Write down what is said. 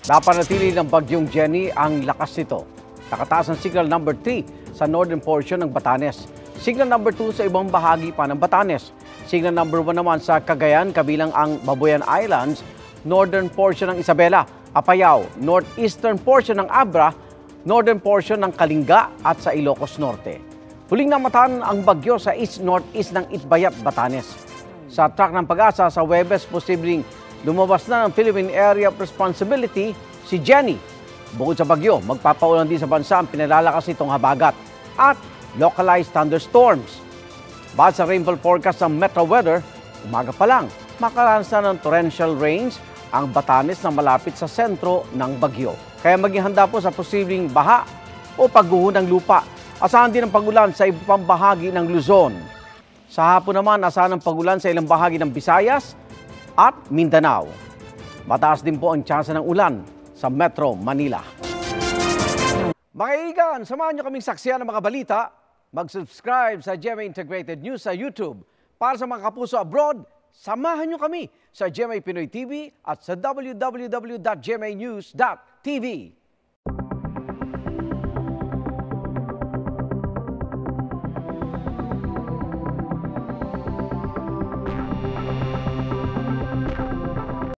Napanatili ng bagyong Jenny ang lakas nito. Nakataas ang signal number 3 sa northern portion ng Batanes. Signal number 2 sa ibang bahagi pa ng Batanes. Signal number 1 naman sa Cagayan, kabilang ang Babuyan Islands, northern portion ng Isabela, Apayao, northeastern portion ng Abra, northern portion ng Kalinga at sa Ilocos Norte. Huling namatan ang bagyo sa east-northeast ng Itbayat, Batanes. Sa track ng Pag-asa sa Huwebes, posibleng lumabas na ng Philippine Area of Responsibility si Jenny. Bukod sa bagyo, magpapaulan din sa bansa ang pinalalakas nitong habagat at localized thunderstorms. Base sa rainfall forecast ng Metro Weather, umaga pa lang, makaranas na ng torrential rains ang Batanes na malapit sa sentro ng bagyo. Kaya maging handa po sa posibleng baha o pagguho ng lupa. Asahan din ang pagulan sa ibang bahagi ng Luzon. Sa hapon naman, asahan ang pagulan sa ilang bahagi ng Visayas at Mindanao. Mataas din po ang tsansa ng ulan sa Metro Manila. Mga kaibigan, samahan nyo kaming saksiyan ng mga balita. Mag-subscribe sa GMA Integrated News sa YouTube. Para sa mga kapuso abroad, samahan nyo kami sa GMA Pinoy TV at sa www.gmanews.tv.